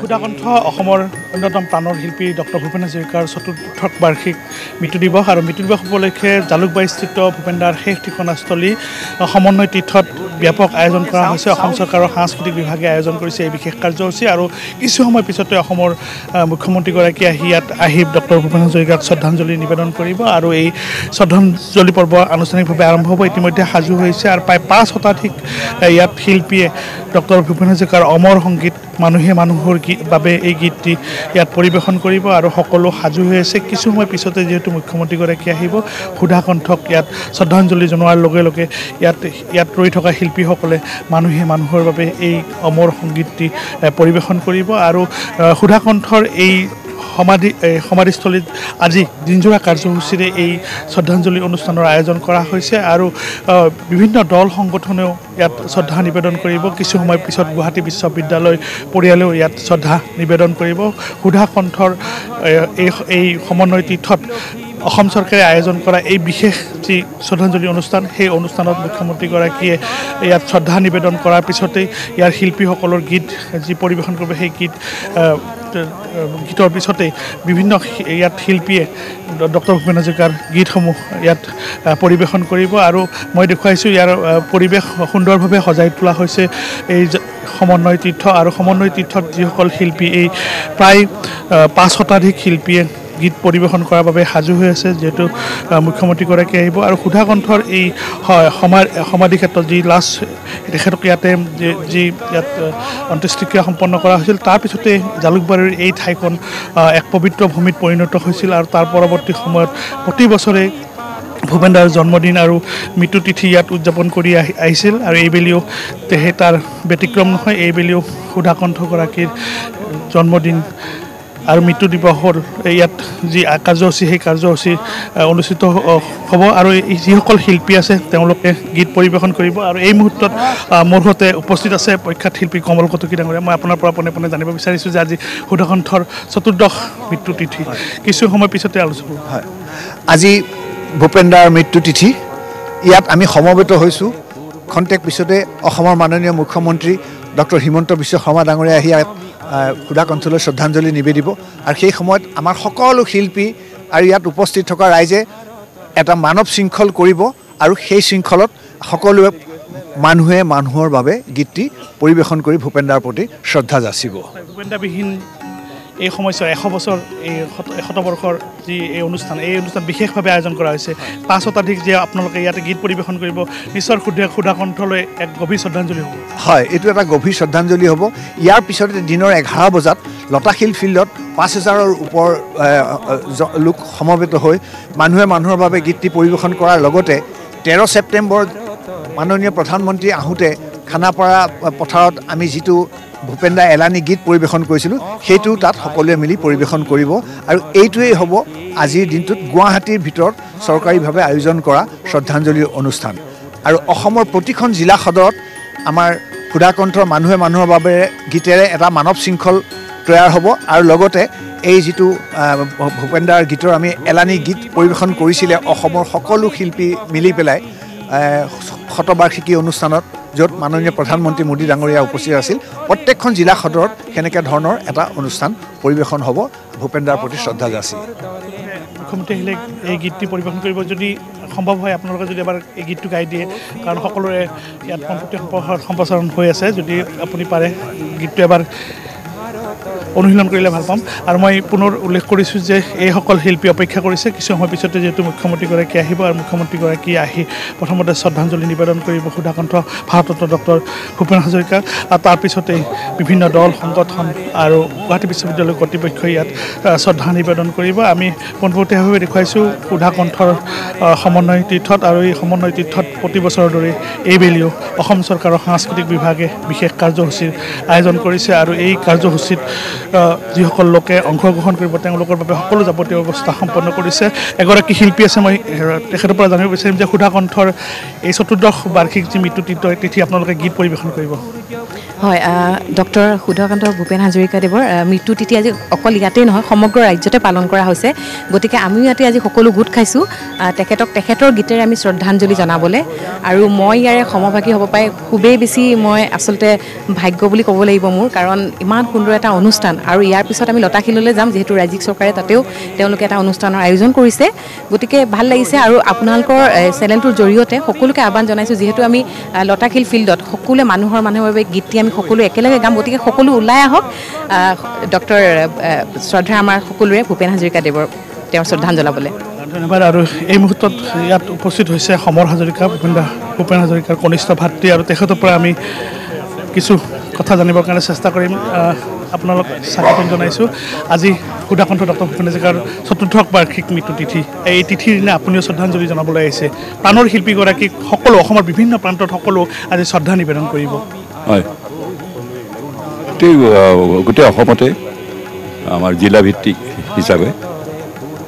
সুধাকণ্ঠ অসমৰ অন্যতম প্ৰাণৰ শিল্পী ডক্টৰ ভূপেন হাজৰিকাৰ চতুৰ্থ বাৰ্ষিক মৃত্যু দিৱস আৰু মৃত্যু দিৱস উপলক্ষে জালুকবাৰীস্থিত ভূপেনদাৰ শেষ ঠিকনাস্থলী সমন্বয় তীৰ্থত ব্যাপক আয়োজন কৰা হৈছে। অসম চৰকাৰৰ সাংস্কৃতিক বিভাগে আয়োজন কৰিছে এই বিশেষ কাৰ্যসূচী আৰু কিছু সময় পিছতে অসমৰ মুখ্যমন্ত্ৰীগৰাকী ইয়াত আহি ডক্টৰ ভূপেন হাজৰিকাক শ্ৰদ্ধাঞ্জলি নিবেদন কৰিব আৰু এই শ্ৰদ্ধাঞ্জলি পৰ্ব আনুষ্ঠানিকভাৱে আৰম্ভ হ'ব। ইতিমধ্যে সাজু হৈছে আৰু প্ৰায় 5 শতাধিক ইয়াত শিল্পীয়ে ডক্টৰ ভূপেন হাজৰিকাৰ অমৰ সংগীত মানুহে মানুহৰ বাবে এই গীতটি ইয়াত পৰিৱেশন কৰিব আৰু সকলো সাজু হৈ আছে। কিছু সময় পিছতে যেহেতু মুখ্যমন্ত্ৰীগৰাকী আহিব, সুধাকণ্ঠক ইয়াত শ্ৰদ্ধাঞ্জলি জনোৱাৰ লগে লগে ইয়াত ৰৈ থকা শিল্পীসকলে মানুহে মানুহৰ বাবে এই অমৰ সংগীতটি পৰিৱেশন কৰিব আৰু সুধাকণ্ঠৰ এই সমাধিস্থলীত আজি দিনজোৰা কাৰ্যসূচীৰে এই শ্ৰদ্ধাঞ্জলি অনুষ্ঠানৰ আয়োজন কৰা হৈছে আৰু বিভিন্ন দল সংগঠনেও ইয়াত শ্ৰদ্ধা নিবেদন কৰিব। কিছু সময় পিছত গুৱাহাটী বিশ্ববিদ্যালয় পৰিয়ালেও ইয়াত শ্ৰদ্ধা নিবেদন কৰিব। সুধাকণ্ঠৰ এই সমন্বয় তীৰ্থত অসম চৰকাৰে আয়োজন কৰা এই বিশেষ যি শ্ৰদ্ধাঞ্জলি অনুষ্ঠান, সেই অনুষ্ঠানত মুখ্যমন্ত্ৰীগৰাকীয়ে ইয়াত শ্ৰদ্ধা নিবেদন কৰাৰ পিছতেই ইয়াৰ শিল্পীসকলৰ গীত যি পৰিৱেশন কৰিব, সেই গীতৰ পিছতেই বিভিন্ন ইয়াত শিল্পীয়ে ডক্টৰ ভূপেন হাজৰিকাৰ গীতসমূহ ইয়াত পৰিৱেশন কৰিব আৰু মই দেখুৱাইছোঁ ইয়াৰ পৰিৱেশ সুন্দৰভাৱে সজাই তোলা হৈছে এই সমন্বয় তীৰ্থ আৰু সমন্বয় তীৰ্থত যিসকল শিল্পী এই প্ৰায় 5 শতাধিক শিল্পীয়ে গীত পৰিৱেশন কৰাৰ বাবে সাজু হৈ আছে। যিহেতু মুখ্যমন্ত্ৰীগৰাকী আহিব আৰু সুধাকণ্ঠৰ এই সমাধি ক্ষেত্ৰত যি লাষ্ট তেখেতক ইয়াতে যি ইয়াত অন্ত্যেষ্টিক্ৰিয়া সম্পন্ন কৰা হৈছিল, তাৰপিছতে জালুকবাৰীৰ এই ঠাইখন এক পবিত্ৰ ভূমিত পৰিণত হৈছিল আৰু তাৰ পৰৱৰ্তী সময়ত প্ৰতি বছৰে ভূপেনদাৰ জন্মদিন আৰু মৃত্যু তিথি ইয়াত উদযাপন কৰি আহিছিল আৰু এইবেলিও তাৰ ব্যতিক্ৰম নহয়। এইবেলিও সুধাকণ্ঠগৰাকীৰ জন্মদিন আৰু মৃত্যু দিৱসৰ ইয়াত যি কাৰ্যসূচী, সেই কাৰ্যসূচী অনুষ্ঠিত হ'ব আৰু যিসকল শিল্পী আছে তেওঁলোকে গীত পৰিৱেশন কৰিব আৰু এই মুহূৰ্তত মোৰ সৈতে উপস্থিত আছে প্ৰখ্যাত শিল্পী কমল কটকী ডাঙৰীয়া। মই আপোনাৰ পৰা পোনে পোনে জানিব বিচাৰিছোঁ যে আজি সুধাকণ্ঠৰ চতুৰ্দশ মৃত্যু তিথি, কিছু সময় পিছতে আলোচনা হয়। আজি ভূপেনদাৰ মৃত্যু তিথি, ইয়াত আমি সমবেত হৈছোঁ। খন্তেক পিছতে অসমৰ মাননীয় মুখ্যমন্ত্ৰী ডক্টৰ হিমন্ত বিশ্ব শৰ্মা ডাঙৰীয়া আহি ইয়াত সুধাকণ্ঠলৈ শ্ৰদ্ধাঞ্জলি নিবেদিব আৰু সেই সময়ত আমাৰ সকলো শিল্পী আৰু ইয়াত উপস্থিত থকা ৰাইজে এটা মানৱ শৃংখল কৰিব আৰু সেই শৃংখলত সকলোৱে মানুহে মানুহৰ বাবে গীতটি পৰিৱেশন কৰি ভূপেনদাৰ প্ৰতি শ্ৰদ্ধা যাচিব। ভূপেনদাবিহীন এই সময়ছোৱা 100 বছৰ, এই 100বৰ্ষৰ যি এই অনুষ্ঠান বিশেষভাৱে আয়োজন কৰা হৈছে। 5 শতাধিক যে আপোনালোকে ইয়াতে গীত পৰিৱেশন কৰিব, নিশ্চয় সুধাকণ্ঠলৈ এক গভীৰ শ্ৰদ্ধাঞ্জলি হ'ব। হয়, এইটো এটা গভীৰ শ্ৰদ্ধাঞ্জলি হ'ব। ইয়াৰ পিছতে দিনৰ 11 বজাত লতাশিল ফিল্ডত 5000ৰ ওপৰ লোক সমবেত হৈ মানুহে মানুহৰ বাবে গীতটি পৰিৱেশন কৰাৰ লগতে 13 ছেপ্টেম্বৰ মাননীয় প্ৰধানমন্ত্ৰী আহোঁতে খানাপাৰা পথাৰত আমি যিটো ভূপেনদা এলানি গীত পৰিৱেশন কৰিছিলোঁ, সেইটো তাত সকলোৱে মিলি পৰিৱেশন কৰিব আৰু এইটোৱেই হ'ব আজিৰ দিনটোত গুৱাহাটীৰ ভিতৰত চৰকাৰীভাৱে আয়োজন কৰা শ্ৰদ্ধাঞ্জলিৰ অনুষ্ঠান। আৰু অসমৰ প্ৰতিখন জিলা সদৰত আমাৰ সুধাকণ্ঠৰ মানুহে মানুহৰ বাবে গীতেৰে এটা মানৱ শৃংখল তৈয়াৰ হ'ব আৰু লগতে এই যিটো ভূপেনদাৰ গীতৰ আমি এলানি গীত পৰিৱেশন কৰিছিলে অসমৰ সকলো শিল্পী মিলি পেলাই শতবাৰ্ষিকী অনুষ্ঠানত, য'ত মাননীয় প্ৰধানমন্ত্ৰী মোদী ডাঙৰীয়া উপস্থিত আছিল, প্ৰত্যেকখন জিলা সদৰত সেনেকৈ ধৰণৰ এটা অনুষ্ঠান পৰিৱেশন হ'ব ভূপেনদাৰ প্ৰতি শ্ৰদ্ধা যাচি। মুখ্যমন্ত্ৰী আহিলে এই গীতটি পৰিৱেশন কৰিব, যদি সম্ভৱ হয় আপোনালোকে যদি এবাৰ এই গীতটো গাই দিয়ে, কাৰণ সকলোৰে ইয়াত সম্প্ৰচাৰণ হৈ আছে, যদি আপুনি পাৰে গীতটো এবাৰ অনুশীলন কৰিলে ভাল পাম। আৰু মই পুনৰ উল্লেখ কৰিছোঁ যে এইসকল শিল্পী অপেক্ষা কৰিছে কিছু সময় পিছতে, যিহেতু মুখ্যমন্ত্ৰীগৰাকী আহিব আৰু মুখ্যমন্ত্ৰীগৰাকী আহি প্ৰথমতে শ্ৰদ্ধাঞ্জলি নিবেদন কৰিব সুধাকণ্ঠ ভাৰতৰত্ন ডক্টৰ ভূপেন হাজৰিকাক আৰু তাৰপিছতেই বিভিন্ন দল সংগঠন আৰু গুৱাহাটী বিশ্ববিদ্যালয় কৰ্তৃপক্ষই ইয়াত শ্ৰদ্ধা নিবেদন কৰিব। আমি পোনপটীয়াভাৱে দেখুৱাইছোঁ সুধাকণ্ঠৰ সমন্বয় তীৰ্থত আৰু এই সমন্বয় তীৰ্থত প্ৰতি বছৰৰ দৰে এইবেলিও অসম চৰকাৰৰ সাংস্কৃতিক বিভাগে বিশেষ কাৰ্যসূচীৰ আয়োজন কৰিছে আৰু এই কাৰ্যসূচীত যিসকল লোকে অংশগ্ৰহণ কৰিব তেওঁলোকৰ বাবে সকলো যাৱতীয় ব্যৱস্থা সম্পন্ন কৰিছে। এগৰাকী শিল্পী আছে, মই তেখেতৰ পৰা জানিব বিচাৰিম যে সুধাকণ্ঠৰ এই চতুৰ্দশ বাৰ্ষিক যি মৃত্যু তিথি আপোনালোকে গীত পৰিৱেশন কৰিব। হয়, ডক্টৰ সুধাকান্ত ভূপেন হাজৰিকাদেৱৰ মৃত্যু তিথি আজি অকল ইয়াতেই নহয়, সমগ্ৰ ৰাজ্যতে পালন কৰা হৈছে। গতিকে আমিও ইয়াতে আজি সকলো গোট খাইছোঁ তেখেতৰ গীতেৰে আমি শ্ৰদ্ধাঞ্জলি জনাবলৈ, আৰু মই ইয়াৰে সমভাগী হ'ব পাই খুবেই বেছি মই আচলতে ভাগ্য বুলি ক'ব লাগিব মোৰ, কাৰণ ইমান সুন্দৰ সুন্দৰ এটা অনুষ্ঠান আৰু ইয়াৰ পিছত আমি লতাশিললৈ যাম যিহেতু ৰাজ্যিক চৰকাৰে তাতেও তেওঁলোকে এটা অনুষ্ঠানৰ আয়োজন কৰিছে গতিকে ভাল লাগিছে আৰু আপোনালোকৰ চেনেলটোৰ জৰিয়তে সকলোকে আহ্বান জনাইছোঁ যিহেতু আমি লতাশিল ফিল্ডত সকলোৱে মানুহৰ বাবে গীতটি আমি সকলো একেলগে গাম গতিকে সকলো ওলাই আহক ডক্টৰ শ্ৰদ্ধা আমাৰ সকলোৰে ভূপেন হাজৰিকাদেৱৰ তেওঁৰ শ্ৰদ্ধাঞ্জলি জনাবলৈ ধন্যবাদ আৰু এই মুহূৰ্তত ইয়াত উপস্থিত হৈছে সমৰ হাজৰিকা ভূপেন হাজৰিকাৰ কনিষ্ঠ ভাতৃ আৰু তেখেতৰ পৰা আমি কিছু কথা জানিবৰ কাৰণে চেষ্টা কৰিম আপোনালোক স্বাগতম জনাইছোঁ আজি সুধাকণ্ঠ ডক্টৰ ভূপেন হাজৰিকাৰ ৪ৰ্থ বাৰ্ষিক মৃত্যু তিথি এই তিথিৰ দিনা আপুনিও শ্ৰদ্ধাঞ্জলি জনাবলৈ আহিছে প্ৰাণৰ শিল্পীগৰাকীক সকলো অসমৰ বিভিন্ন প্ৰান্তত সকলো আজি শ্ৰদ্ধা নিবেদন কৰিব হয় গোটেই অসমতে আমাৰ জিলা ভিত্তিক হিচাপে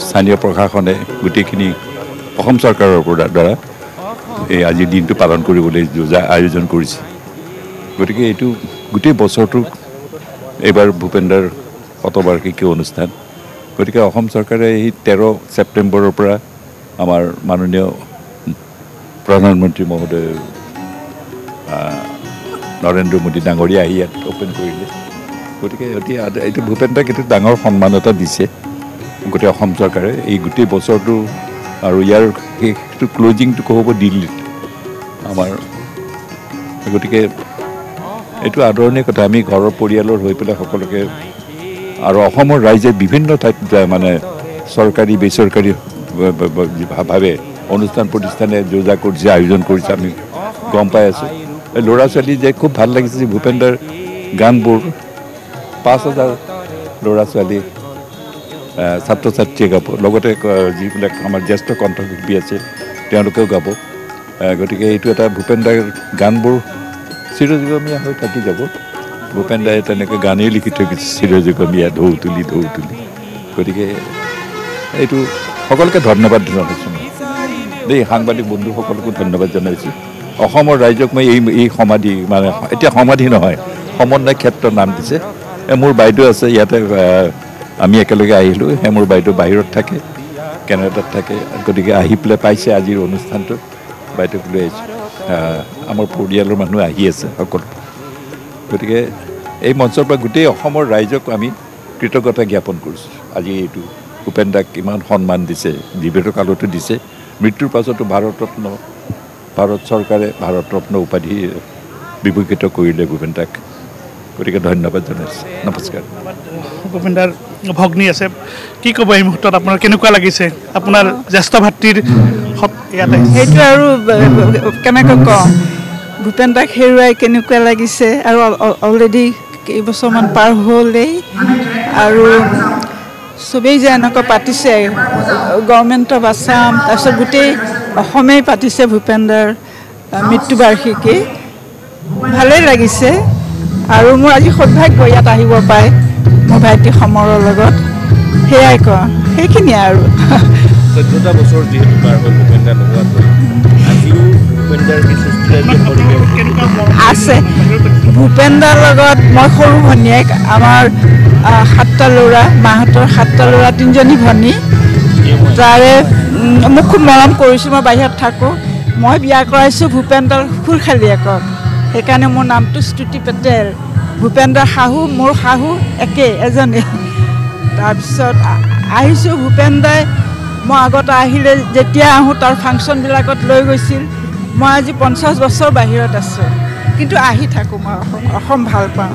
স্থানীয় প্ৰশাসনে গোটেইখিনি অসম চৰকাৰৰ দ্বাৰা এই আজিৰ দিনটো পালন কৰিবলৈ আয়োজন কৰিছে গতিকে এইটো গোটেই বছৰটো এইবাৰ ভূপেনদাৰ শতবাৰ্ষিকী অনুষ্ঠান গতিকে অসম চৰকাৰে এই 13 ছেপ্টেম্বৰৰ পৰা আমাৰ মাননীয় প্ৰধানমন্ত্ৰী মহোদয় নৰেন্দ্ৰ মোদী ডাঙৰীয়া আহি ইয়াত অ'পেন কৰিলে গতিকে এইটো ভূপেনদাক এইটো ডাঙৰ সন্মান এটা দিছে গোটেই অসম চৰকাৰে এই গোটেই বছৰটো আৰু ইয়াৰ শেষটো ক্লজিংটো হ'ব দিল্লীত আমাৰ গতিকে এইটো আদৰণীয় কথা আমি ঘৰৰ পৰিয়ালৰ হৈ পেলাই সকলোকে আৰু অসমৰ ৰাইজে বিভিন্ন ঠাইত মানে চৰকাৰী বেচৰকাৰী ভাৱে অনুষ্ঠান প্ৰতিষ্ঠানে যোজা কৰিছে আয়োজন কৰিছে আমি গম পাই আছোঁ ল'ৰা ছোৱালী যে খুব ভাল লাগিছে যে ভূপেনদাৰ গানবোৰ ৫,০০০ ল'ৰা ছোৱালী ছাত্ৰ ছাত্ৰীয়ে গাব লগতে যিবিলাক আমাৰ জ্যেষ্ঠ কণ্ঠশিল্পী আছে তেওঁলোকেও গাব গতিকে এইটো এটা ভূপেনদাৰ গানবোৰ চিৰজীৱমীয়া হৈ থাকি যাব ভূপেনদাই তেনেকৈ গানেই লিখি থৈ গৈছে চিৰজীৱমীয়া ঢৌ তুলি গতিকে এইটো সকলোকে ধন্যবাদ জনাইছোঁ দেই সাংবাদিক বন্ধুসকলকো ধন্যবাদ জনাইছোঁ অসমৰ ৰাইজক মই এই সমাধি মানে এতিয়া সমাধি নহয় সমন্বয় ক্ষেত্ৰ নাম দিছে মোৰ বাইদেউ আছে ইয়াতে আমি একেলগে আহিলোঁ মোৰ বাইদেউ বাহিৰত থাকে কেনেডাত থাকে গতিকে আহি পেলাই পাইছে আজিৰ অনুষ্ঠানটো বাইদেউক লৈ আহিছোঁ আমাৰ পৰিয়ালৰ মানুহ আহি আছে সকলো গতিকে এই মঞ্চৰ পৰা গোটেই অসমৰ ৰাইজক আমি কৃতজ্ঞতা জ্ঞাপন কৰিছোঁ আজি এইটো ভূপেনদাক ইমান সন্মান দিছে জীৱিতকালতো দিছে মৃত্যুৰ পাছতো ভাৰত চৰকাৰে ভাৰত ৰত্ন উপাধি বিভূষিত কৰিলে ভূপেনদাক গতিকে ধন্যবাদ জনাইছোঁ নমস্কাৰ ভূপেনদাৰ ভগ্নী আছে কি ক'ব এই মুহূৰ্তত আপোনাৰ কেনেকুৱা লাগিছে আপোনাৰ জ্যেষ্ঠ ভাতৃৰ ইয়াতে সেইটো আৰু কেনেকৈ কওঁ ভূপেনদাক হেৰুৱাই কেনেকুৱা লাগিছে আৰু অলৰেডি কেইবছৰমান পাৰ হ'লেই আৰু চবেই যে এনেকৈ পাতিছে গভৰ্ণমেণ্ট অফ আছাম তাৰপিছত গোটেই অসমেই পাতিছে ভূপেনদাৰ মৃত্যুবাৰ্ষিকী ভালেই লাগিছে আৰু মোৰ আজি সৌভাগ্য ইয়াত আহিব পায় মোৰ ভাইটি সমৰৰ লগত সেয়াই কওঁ সেইখিনিয়ে আৰু 14টা বছৰ যিহেতু পাৰ হ'ল ভূপেনদা নোহোৱাকৈ আজিও ভূপেনদাৰ কিছু আছে ভূপেনদাৰ লগত মই সৰু ভনীয়েক আমাৰ 7টা ল'ৰা মাহঁতৰ 7টা ল'ৰা 3জনী ভনী তাৰে মোক খুব মৰম কৰিছোঁ মই বাহিৰত থাকোঁ মই বিয়া কৰাইছোঁ ভূপেনদাৰ খুৰখালীয়েকক সেইকাৰণে মোৰ নামটো স্তুতি পেটেল ভূপেনদাৰ শাহু মোৰ শাহু একে এজনী তাৰপিছত আহিছোঁ ভূপেনদাই মই আগতে আহিলে যেতিয়া আহোঁ তাৰ ফাংচনবিলাকত লৈ গৈছিল মই আজি 50 বছৰ বাহিৰত আছোঁ কিন্তু আহি থাকোঁ মই অসম ভাল পাওঁ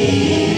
আছে